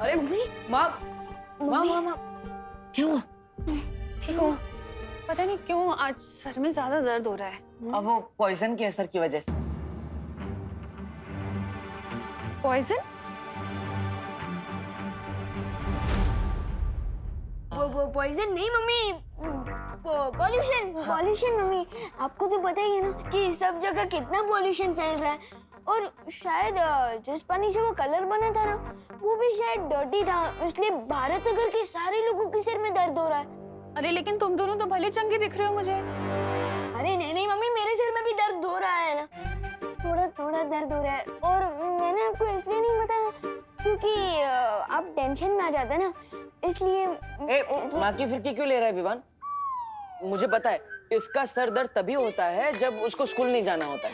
अरे मम्मी, माँ माँ माँ माँ क्या हुआ? ठीक हो? पता नहीं क्यों आज सर में ज्यादा दर्द हो रहा है। अब वो पॉइजन के असर की वजह से। पॉइजन? वो पॉइजन नहीं मम्मी, पॉल्यूशन पॉल्यूशन मम्मी। आपको तो पता ही है ना कि सब जगह कितना पॉल्यूशन फैल रहा है, और शायद जिस पानी से वो कलर बना था ना, वो भी शायद डर्टी था, इसलिए भारत नगर के सारे लोगों के सिर में दर्द हो रहा है। अरे लेकिन तुम दोनों तो भले चंगे दिख रहे हो मुझे। अरे नहीं नहीं मम्मी, मेरे सिर में भी दर्द हो रहा है ना, थोड़ा थोड़ा दर्द हो रहा है। और मैंने आपको इसलिए नहीं बताया क्योंकि आप टेंशन में आ जाते ना, इसलिए। माँ की फिरकी क्यों ले रहा है विवान? मुझे पता है इसका सर दर्द तभी होता है जब उसको स्कूल नहीं जाना होता है।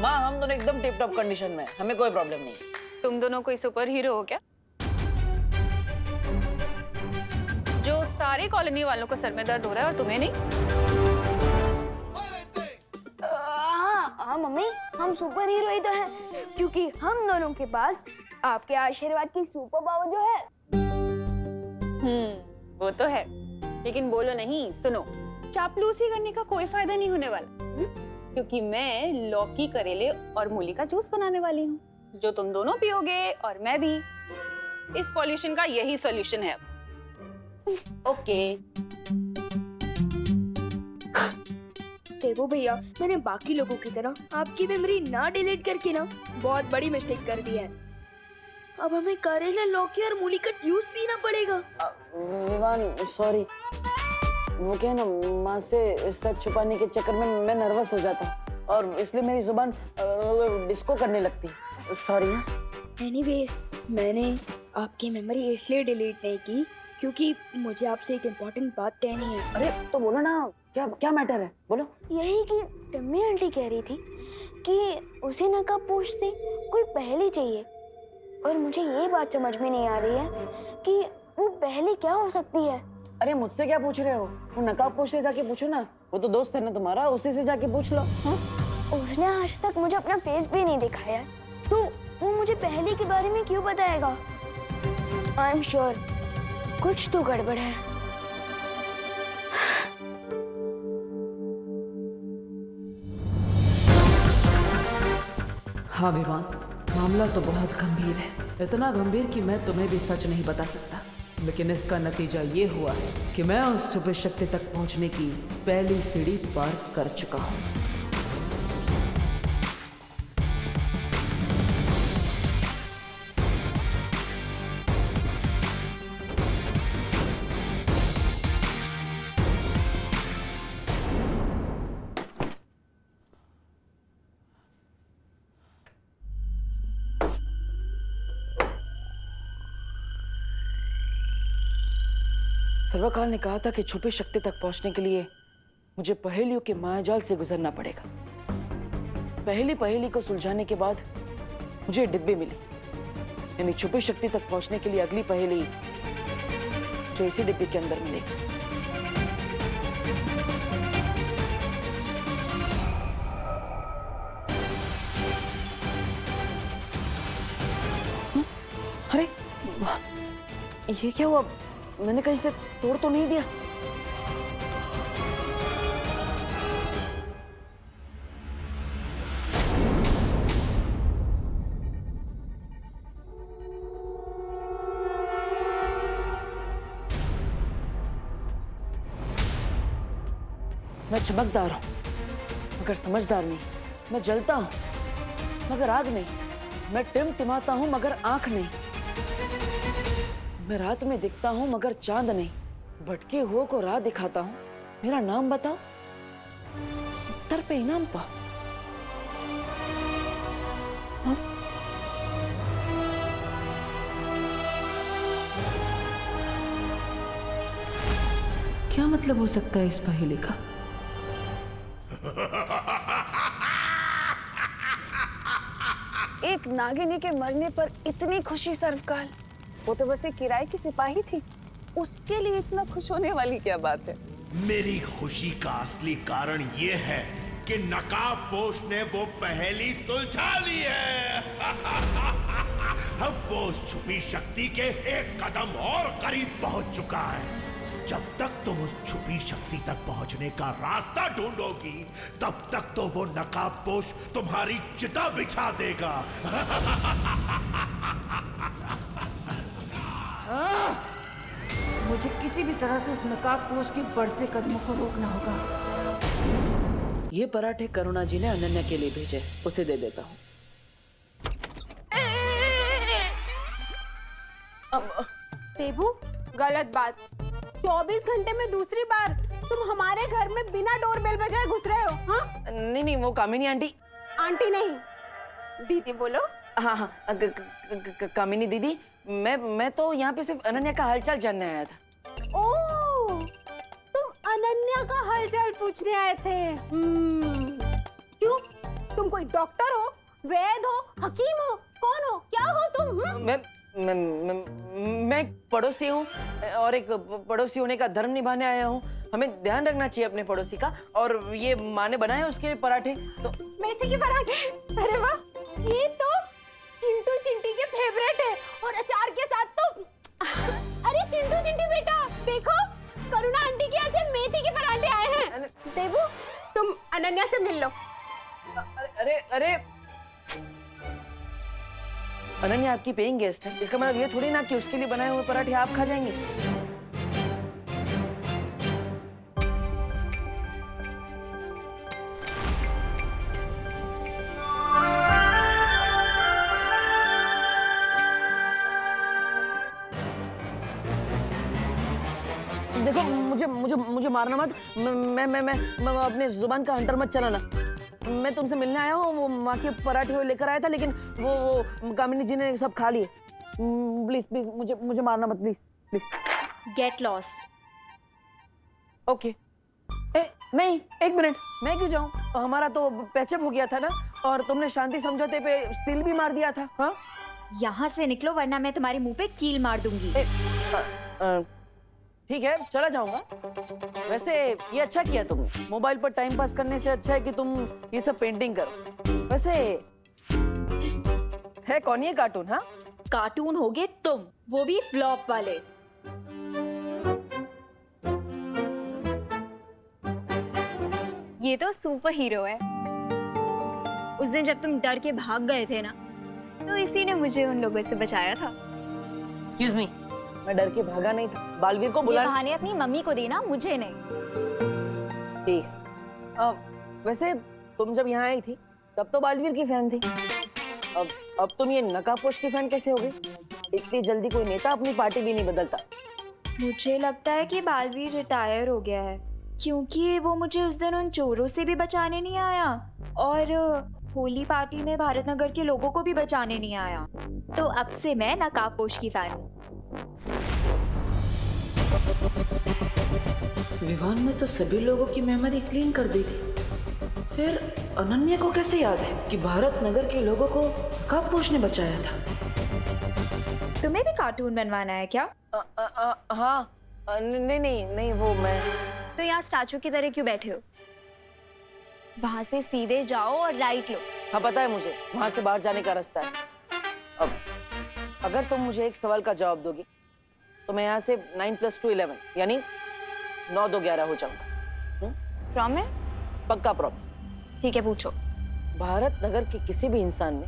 माँ हम दोनों एकदम टिप टॉप कंडीशन में, हमें कोई प्रॉब्लम नहीं है। तुम दोनों कोई सुपर हीरो हो क्या, जो सारी कॉलोनी वालों को सर में दर्द हो रहा है और तुम्हें नहीं? हाँ मम्मी, हम सुपर हीरो ही तो हैं, क्योंकि हम दोनों के पास आपके आशीर्वाद की सुपर पावर जो है। वो तो है, लेकिन बोलो नहीं, सुनो, चापलूसी करने का कोई फायदा नहीं होने वाला, क्योंकि मैं लौकी, करेले और मूली का जूस बनाने वाली हूँ, जो तुम दोनों पियोगे और मैं भी। इस पॉल्यूशन का यही सॉल्यूशन है। ओके। देखो भैया, मैंने बाकी लोगों की तरह आपकी मेमोरी ना डिलीट करके ना बहुत बड़ी मिस्टेक कर दी है। अब हमें करेला, लौकी और मूली का जूस पीना पड़ेगा। विवान सॉरी, वो क्या है ना, माँ से सच छुपाने के चक्कर में मैं नर्वस हो जाता हूँ और इसलिए मेरी जुबान डिस्को करने लगती है। सॉरी। एनीवेज, मैंने आपकी मेमोरी इसलिए डिलीट नहीं की क्योंकि मुझे आपसे एक इम्पोर्टेंट बात कहनी है। अरे तो बोलो ना, क्या क्या मैटर है, बोलो। यही कि टम्मी आंटी कह रही थी कि उसे नकाबपोश से कोई पहेली चाहिए, और मुझे ये बात समझ में नहीं आ रही है कि वो पहेली क्या हो सकती है। अरे मुझसे क्या पूछ रहे हो? वो नकाबपोश से जाके पूछो ना, वो तो दोस्त है ना तुम्हारा, उसी से जाके पूछ लो। उसने आज तक मुझे अपना फेस भी नहीं दिखाया, तो वो मुझे पहेली के बारे में क्यों बताएगा? आई एम श्योर कुछ तो गड़बड़ है। हाँ विवान, मामला तो बहुत गंभीर है, इतना गंभीर कि मैं तुम्हें भी सच नहीं बता सकता, लेकिन इसका नतीजा ये हुआ है कि मैं उस छुपी शक्ति तक पहुंचने की पहली सीढ़ी पार कर चुका हूँ। सर्वकाल ने कहा था कि छुपी शक्ति तक पहुंचने के लिए मुझे पहेलियों के मायाजाल से गुजरना पड़ेगा। पहली पहेली को सुलझाने के बाद मुझे डिब्बी मिली, यानी छुपी शक्ति तक पहुंचने के लिए अगली पहेली जो इसी डिब्बी के अंदर मिलेगी। अरे ये क्या हुआ? मैंने कहीं से तोड़ तो नहीं दिया? मैं चमकदार हूं मगर समझदार नहीं, मैं जलता हूं मगर आग नहीं, मैं टिमटिमाता हूं मगर आंख नहीं, मैं रात में दिखता हूं मगर चांद नहीं, भटके हुओं को राह दिखाता हूं। मेरा नाम बताओ, उत्तर पे इनाम पाओ। हाँ? क्या मतलब हो सकता है इस पहेली का? एक नागिनी के मरने पर इतनी खुशी सर्वकाल, वो तो बस एक किराए की सिपाही थी, उसके लिए इतना खुश होने वाली क्या बात है? मेरी खुशी का असली कारण ये है कि नकाबपोश ने वो पहेली सुलझा ली है। अब वो उस छुपी शक्ति के एक कदम और करीब पहुंच चुका है। जब तक तुम उस छुपी शक्ति तक पहुंचने का रास्ता ढूंढोगी, तब तक तो वो नकाबपोश तुम्हारी चिता बिछा देगा। मुझे किसी भी तरह से उस नकाबपोश के बढ़ते कदमों को रोकना होगा। ये पराठे करुणा जी ने अनन्या के लिए भेजे, उसे दे देता हूँ। देबू, गलत बात। 24 घंटे में दूसरी बार तुम हमारे घर में बिना डोरबेल बजाए घुस रहे हो। हाँ? नहीं, वो कामिनी आंटी। आंटी नहीं, दीदी बोलो। हाँ, कामिनी दीदी, मैं तो यहाँ पे सिर्फ अनन्या का हालचाल जानने आया था। ओह, तुम अनन्या का हालचाल पूछने आए थे। क्यों? तुम कोई डॉक्टर हो, वैद हो, हकीम हो, कौन हो, क्या हो तुम? मैं एक पड़ोसी हूँ और एक पड़ोसी होने का धर्म निभाने आया हूँ। हमें ध्यान रखना चाहिए अपने पड़ोसी का। और ये माँ ने बनाए उसके पराठे तो। मेथी के पराठे? अरे वाह, ये तो चिंटू चिंटी के फेवरेट है। और अचार के साथ तो अरे चिंटू चिंटी बेटा, देखो करुणा आंटी के यहाँ से मेथी के पराठे आए हैं। देबू, तुम अनन्या से मिल लो। अरे अनन्या आपकी पेइंग गेस्ट है, इसका मतलब ये थोड़ी ना कि उसके लिए बनाए हुए पराठे आप खा जाएंगे। देखो, मुझे मारना मत। मैं अपने जुबान का हंटर मत चलाना। मैं तुमसे मिलने आया हूँ, वो माँ के पराठे लेकर आया था, लेकिन वो कामिनी जी ने सब खा लिए। प्लीज मुझे मारना मत, प्लीज। Get lost. ओके। नहीं, एक मिनट, मैं क्यों जाऊँ? हमारा तो पैचअप हो गया था ना, और तुमने शांति समझौते पे सील भी मार दिया था। हाँ, यहाँ से निकलो वरना मैं तुम्हारे मुंह पे कील मार दूंगी। ठीक है, चला जाऊंगा। वैसे ये अच्छा किया तुमने, मोबाइल पर टाइम पास करने से अच्छा है कि तुम ये सब पेंटिंग करो। वैसे है कौन ये कार्टून? हाँ, कार्टून होगे तुम, वो भी फ्लॉप वाले। ये तो सुपर हीरो है। उस दिन जब तुम डर के भाग गए थे ना, तो इसी ने मुझे उन लोगों से बचाया था। एक्सक्यूज मी, मैं डर के भागा नहीं था। बालवीर को बुला। ये बहाने अपनी मम्मी को देना, मुझे नहीं। ठीक है। वैसे तुम जब यहाँ आई थी तब तो बालवीर की फैन थी। अब तुम ये नकाबपोश की फैन कैसे हो गई? इतनी जल्दी कोई नेता अपनी पार्टी भी नहीं बदलता। मुझे लगता है कि बालवीर रिटायर हो गया है, क्योंकि वो मुझे उस दिन उन चोरों से भी बचाने नहीं आया, और होली पार्टी में भारत नगर के लोगों को भी बचाने नहीं आया। तो अब से मैं नकाबपोश की फैन हूँ। विवान ने तो सभी लोगों की मेमोरी क्लीन कर दी थी, फिर अनन्या को कैसे याद है कि भारत नगर के लोगों को नकाबपोश ने बचाया था? तुम्हें भी कार्टून बनवाना है क्या? हाँ, नहीं, वो मैं। तो यहाँ स्टैचू की तरह क्यों बैठे हो? वहां से सीधे जाओ और राइट लो। हाँ, पता है मुझे, वहां से बाहर जाने का रास्ता है। अब अगर तुम मुझे एक सवाल का जवाब दोगी तो मैं यहाँ से 9 + 2 11 यानी 9 2 11 हो जाऊंगा। प्रॉमिस? पक्का प्रॉमिस। ठीक है, पूछो। भारत नगर के किसी भी इंसान ने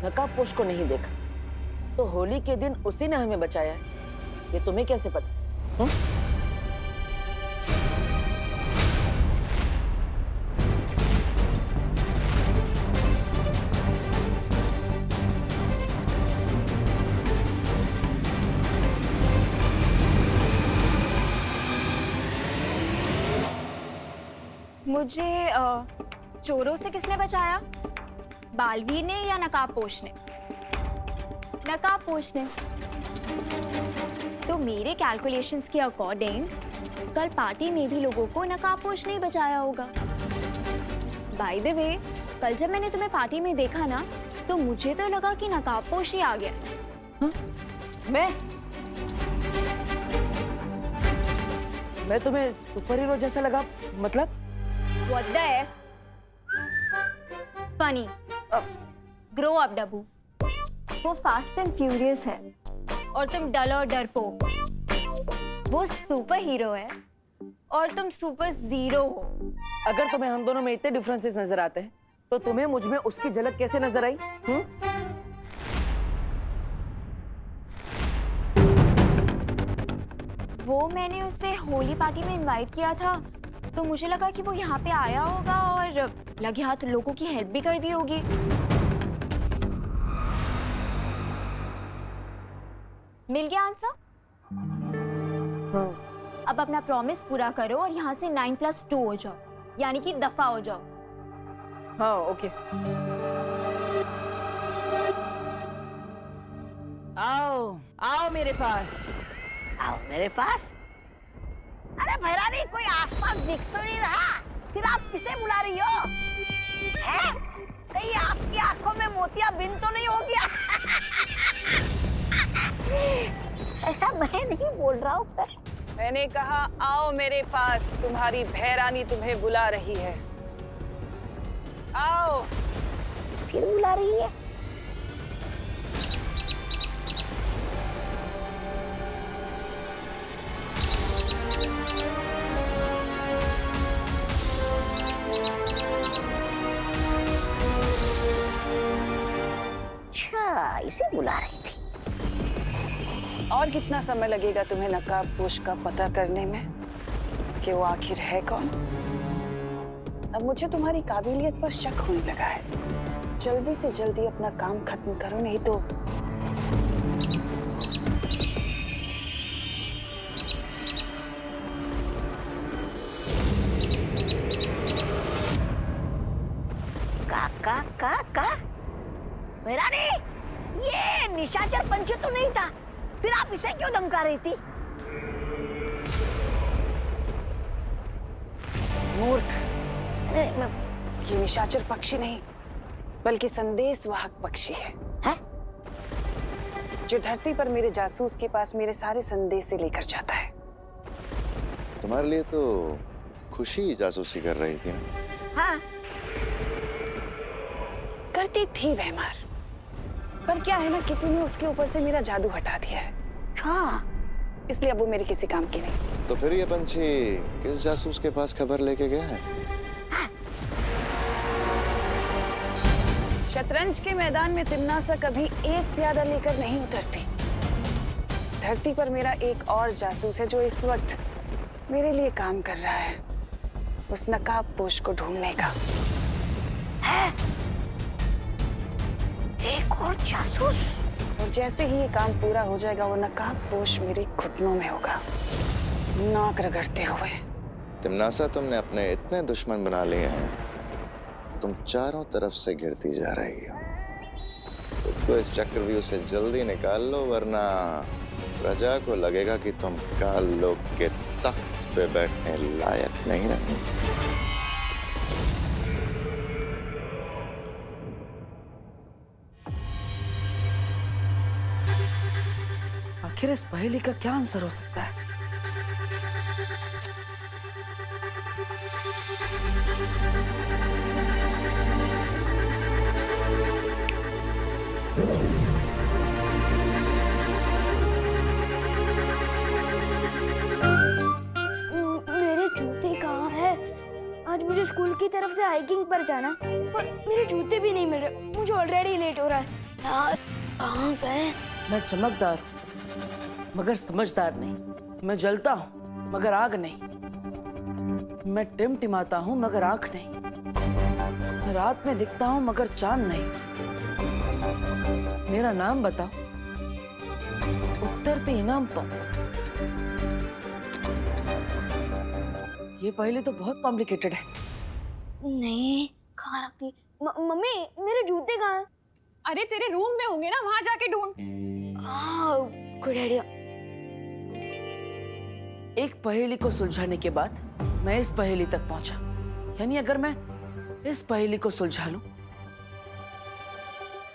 नकाबपोश को नहीं देखा, तो होली के दिन उसी ने हमें बचाया है। ये तुम्हें कैसे पता? मुझे चोरों से किसने बचाया? बालवीर ने या नकाबपोश ने? नकाबपोश ने। तो मेरे कैलकुलेशंस के अकॉर्डिंग कल पार्टी में भी लोगों को नकाबपोश ने बचाया होगा। बाय द वे, कल जब मैंने तुम्हें पार्टी में देखा ना, तो मुझे तो लगा कि नकाबपोश ही आ गया। मैं तुम्हें सुपर हीरो जैसा लगा? मतलब What the F? Funny. Grow up, डब्बू। वो फास्ट एंड फ्यूरियस है और तुम डल और डरपोक। वो सुपर हीरो है और तुम सुपर जीरो हो। अगर तुम्हें हम दोनों में इतने डिफरेंसेस नजर आते हैं तो तुम्हें मुझ में उसकी झलक कैसे नजर आई? वो मैंने उसे होली पार्टी में इनवाइट किया था, तो मुझे लगा कि वो यहाँ पे आया होगा और लगे हाथ लोगों की हेल्प भी कर दी होगी। मिल गया आंसर? अब अपना प्रॉमिस पूरा करो और यहाँ से 9+2 हो जाओ, यानी कि दफा हो जाओ। हाँ, ओके। आओ आओ मेरे पास। आओ मेरे पास। अरे भैरानी, कोई आसपास दिख तो नहीं रहा, फिर आप किसे बुला रही हो? हैं? कहीं आपकी आंखों में मोतिया बिंद तो नहीं हो गया? ऐसा मैं नहीं बोल रहा हूँ। मैंने कहा आओ मेरे पास, तुम्हारी भैरानी तुम्हें बुला रही है। आओ। फिर बुला रही है? अच्छा, इसे बुला रही थी। और कितना समय लगेगा तुम्हें नकाबपोश का पता करने में कि वो आखिर है कौन? अब मुझे तुम्हारी काबिलियत पर शक होने लगा है। जल्दी से जल्दी अपना काम खत्म करो, नहीं तो का भैरानी, ये निशाचर पंच तो नहीं था, फिर आप इसे क्यों धमका रही थी? मूर्ख। ये निशाचर पक्षी नहीं बल्कि संदेशवाहक पक्षी है, जो धरती पर मेरे जासूस के पास मेरे सारे संदेश से लेकर जाता है। तुम्हारे लिए तो खुशी जासूसी कर रही थी ना? हाँ, करती थी भैमार, पर क्या है ना, किसी ने उसके ऊपर से मेरा जादू हटा दिया है। हाँ, इसलिए अब वो मेरे किसी काम की नहीं। तो फिर ये पंछी किस जासूस के पास खबर लेके गया है? शतरंज के मैदान में तिम्नासा कभी एक प्यादा लेकर नहीं उतरती। धरती पर मेरा एक और जासूस है जो इस वक्त मेरे लिए काम कर रहा है, उस नकाबपोश को ढूंढने का। है? एक और जासूस? और जैसे ही ये काम पूरा हो जाएगा, वो नकाबपोश मेरे घुटनों में होगा, नाक रगड़ते हुए। तिम्नासा, तुमने अपने इतने दुश्मन बना लिए हैं, तुम चारों तरफ से घिरती जा रही हो। खुद को इस चक्रव्यूह से जल्दी निकाल लो, वरना प्रजा को लगेगा कि तुम काल लोक के तख्त पे बैठने लायक नहीं रही। आखिर इस पहेली का क्या आंसर हो सकता है? मेरे जूते कहाँ हैं? आज मुझे स्कूल की तरफ से हाइकिंग पर जाना, पर मेरे जूते भी नहीं मिल रहे। मुझे ऑलरेडी लेट हो रहा है। यार, कहाँ गए? मैं चमकदार हूँ मगर समझदार नहीं। मैं जलता हूँ मगर आग नहीं। मैं टिमटिमाता हूँ मगर आंख नहीं। मैं रात में दिखता हूँ मगर चांद नहीं। मेरा नाम बताओ, उत्तर पे इनाम पाओ। ये पहेली तो बहुत कॉम्प्लिकेटेड है। नहीं, कहाँ रखती? मम्मी, मेरे जूते कहाँ हैं? अरे तेरे रूम में होंगे ना, वहां जाके ढूंढ। Good idea. एक पहेली को सुलझाने के बाद मैं इस पहेली तक पहुंचा, यानी अगर मैं इस पहेली को सुलझा लूं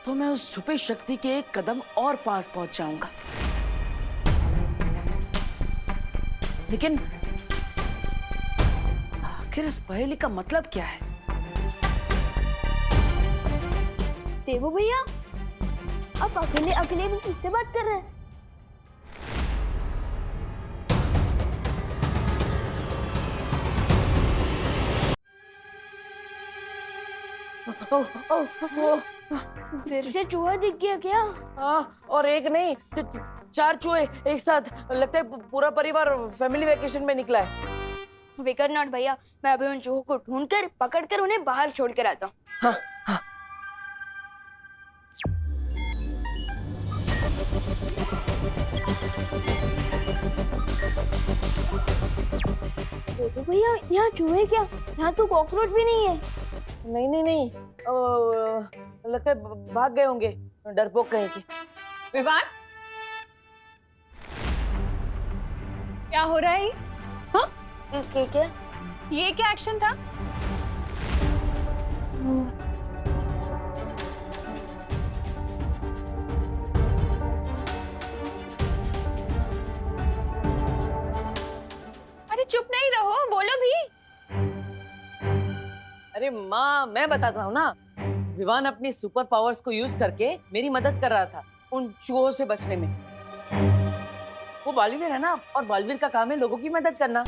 तो मैं उस छुपी शक्ति के एक कदम और पास पहुंच जाऊंगा। लेकिन आखिर इस पहेली का मतलब क्या है? देवू भैया, आप अकेले अकेले भी किससे बात कर रहे हैं? फिर से चूहा दिख गया क्या? हाँ, और एक नहीं, 4 चूहे एक साथ। लगता है पूरा परिवार फैमिली वेकेशन में निकला है। विकर नॉट भैया, मैं अभी उन चूहों को ढूंढकर पकड़कर उन्हें बाहर छोड़ कर आता हूँ। हाँ, हाँ। देखो भैया, यहाँ चूहे क्या, यहाँ तो कॉकरोच भी नहीं है। नहीं नहीं नहीं, लगता है भाग गए होंगे, डरपोक कहीं की। विवान, क्या हो रहा है ये? हाँ? क्या? ये क्या एक्शन था? अरे चुप नहीं रहो, बोलो भी। अरे माँ, मैं बताता हूँ ना। विवान अपनी सुपर पावर्स को यूज करके मेरी मदद कर रहा था उन चूहों से बचने में। वो बालवीर है ना, और बालवीर का काम है लोगों की मदद करना।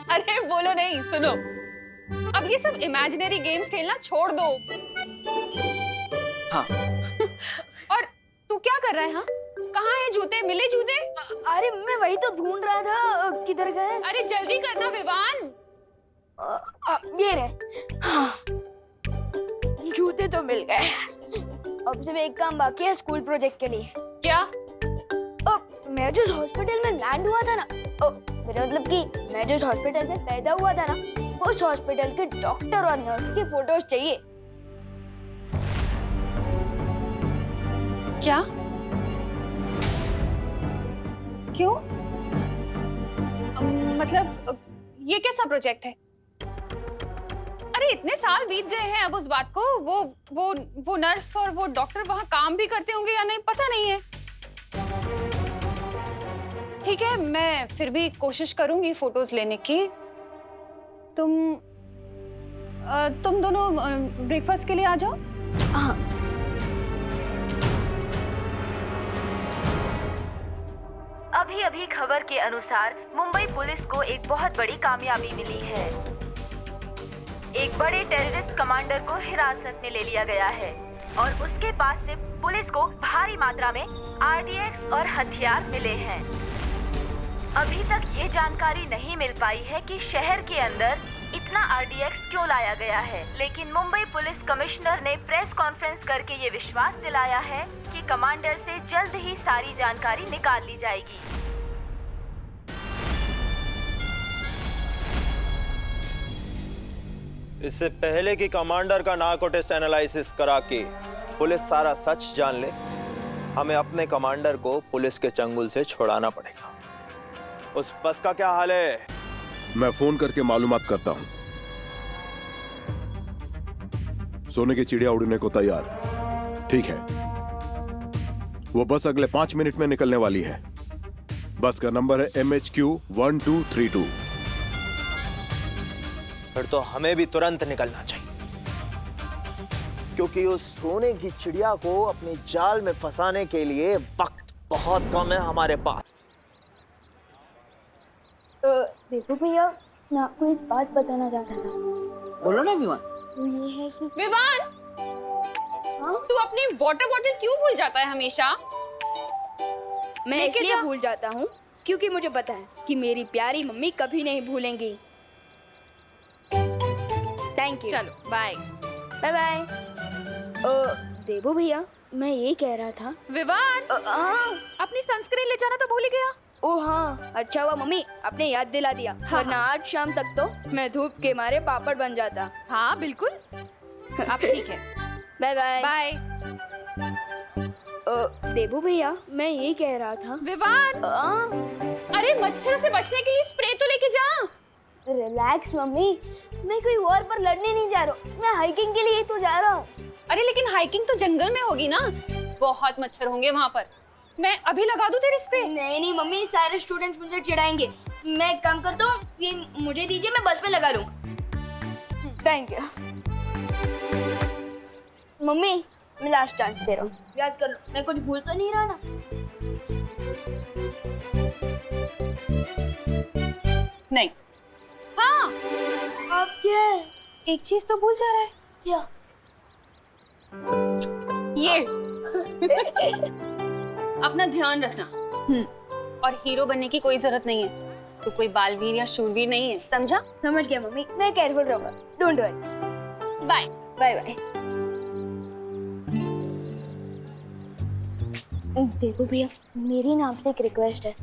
अरे बोलो नहीं, सुनो। अब ये सब इमेजिनरी गेम्स खेलना छोड़ दो। हाँ। और तू क्या कर रहा है? हाँ, कहाँ है जूते? मिले जूते? अरे मैं वही तो ढूंढ रहा था, किधर गए? अरे जल्दी करना विवान। ये रहे। हाँ, जूते तो मिल गए। अब सिर्फ एक काम बाकी है स्कूल प्रोजेक्ट के लिए। क्या? मैं जिस हॉस्पिटल में लैंड हुआ था ना, मेरा मतलब कि मैं जिस हॉस्पिटल में पैदा हुआ था ना, उस हॉस्पिटल के डॉक्टर और नर्स की फोटोज चाहिए। क्या? क्यों? मतलब ये कैसा प्रोजेक्ट है? अरे इतने साल बीत गए हैं अब उस बात को। वो नर्स और वो डॉक्टर वहां काम भी करते होंगे या नहीं पता नहीं है। ठीक है, मैं फिर भी कोशिश करूंगी फोटोज लेने की। तुम दोनों ब्रेकफास्ट के लिए आ जाओ। हाँ। अभी खबर के अनुसार मुंबई पुलिस को एक बहुत बड़ी कामयाबी मिली है। एक बड़े टेररिस्ट कमांडर को हिरासत में ले लिया गया है और उसके पास से पुलिस को भारी मात्रा में आरडीएक्स और हथियार मिले हैं। अभी तक ये जानकारी नहीं मिल पाई है कि शहर के अंदर इतना आरडीएक्स क्यों लाया गया है, लेकिन मुंबई पुलिस कमिश्नर ने प्रेस कॉन्फ्रेंस करके ये विश्वास दिलाया है कि कमांडर से जल्द ही सारी जानकारी निकाल ली जाएगी। इससे पहले कि कमांडर का नार्को टेस्ट एनालिसिस करा के पुलिस सारा सच जान ले, हमें अपने कमांडर को पुलिस के चंगुल से छुड़ाना पड़ेगा। उस बस का क्या हाल है? मैं फोन करके मालूमात करता हूं। सोने की चिड़िया उड़ने को तैयार। ठीक है, वो बस अगले 5 मिनट में निकलने वाली है। बस का नंबर है MHQ 1232। फिर तो हमें भी तुरंत निकलना चाहिए, क्योंकि उस सोने की चिड़िया को अपने जाल में फंसाने के लिए वक्त बहुत कम है हमारे पास। देखो भैया, मैं आपको एक बात बताना चाहता था। बोलो ना विवान। वो ये है कि विवान, तू अपनी वाटर बॉटल क्यों भूल जाता है हमेशा? मैं इसलिए भूल जाता हूँ क्योंकि मुझे पता है कि मेरी प्यारी मम्मी कभी नहीं भूलेंगी। Thank you. चलो बाय। Bye bye. देवो भैया, मैं ये कह रहा था। विवान, अपनी सनस्क्रीन ले जाना तो भूल ही गया। ओ हाँ, अच्छा हुआ मम्मी आपने याद दिला दिया, वरना आज शाम तक तो मैं धूप के मारे पापड़ बन जाता। हाँ बिल्कुल। अब ठीक है, बाय बाय। बाय। देवो भैया, मैं ये कह रहा था। विवान, अरे मच्छर से बचने के लिए स्प्रे तो लेके जा। रिलैक्स मम्मी, मैं कोई वॉर पर लड़ने नहीं जा रहा हूँ, मैं हाइकिंग के लिए तो जा रहा हूँ। अरे लेकिन हाइकिंग तो जंगल में होगी ना, बहुत मच्छर होंगे वहां पर। मैं अभी लगा दूं तेरी स्प्रे? नहीं नहीं मम्मी, सारे स्टूडेंट्स मुझे चिढ़ाएंगे। मैं एक काम करता हूँ, ये मुझे दीजिए, मैं बस में लगा लूंगा। थैंक यू मम्मी, मैं लास्ट चांस दे रहा हूँ, याद कर लो, मैं कुछ भूल तो नहीं रहा ना? नहीं। हाँ, अब क्या है? एक चीज तो भूल जा रहा है। क्या? ये अपना ध्यान रखना। और हीरो बनने की कोई जरूरत नहीं है, तो कोई बालवीर या शूरवीर नहीं है, समझा? समझ गया मम्मी, मैं केयरफुल रहूंगा। Don't worry. Bye bye bye. देखो भैया, मेरी ना आपसे एक रिक्वेस्ट है।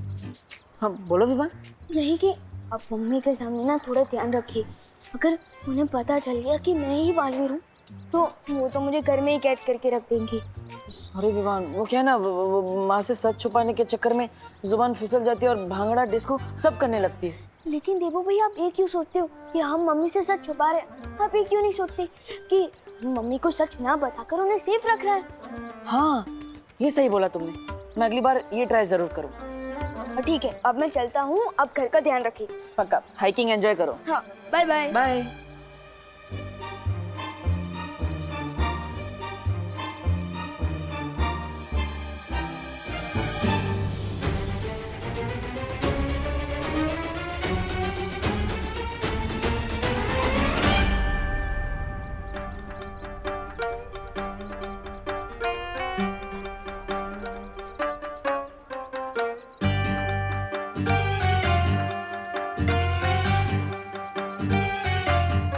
हाँ बोलो विवान। यही कि आप मम्मी के सामने ना थोड़ा ध्यान रखिए। अगर उन्हें पता चल गया कि मैं ही बालवीर हूँ तो वो तो मुझे घर में ही कैद करके रख देंगी। सॉरी विवान, वो क्या है ना, वो माँ से सच छुपाने के चक्कर में जुबान फिसल जाती है और भांगड़ा डिस्को सब करने लगती है। लेकिन देवो भैया, आप ये क्यों सोचते हो कि हम मम्मी से सच छुपा रहे हैं? आप ये क्यों नहीं सोचते कि मम्मी को सच ना बताकर उन्हें सेफ रख रहा है? हाँ ये सही बोला तुमने, मैं अगली बार ये ट्राई जरूर करूँ। ठीक है, अब मैं चलता हूँ, अब घर का ध्यान रखिए। पक्का, हाइकिंग एंजॉय करो। हाँ, बाय बाय। बाय।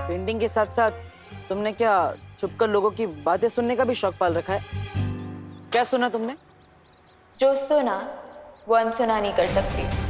पेंटिंग के साथ साथ तुमने क्या छुपकर लोगों की बातें सुनने का भी शौक पाल रखा है? क्या सुना तुमने? जो सुना वो अनसुना नहीं कर सकती।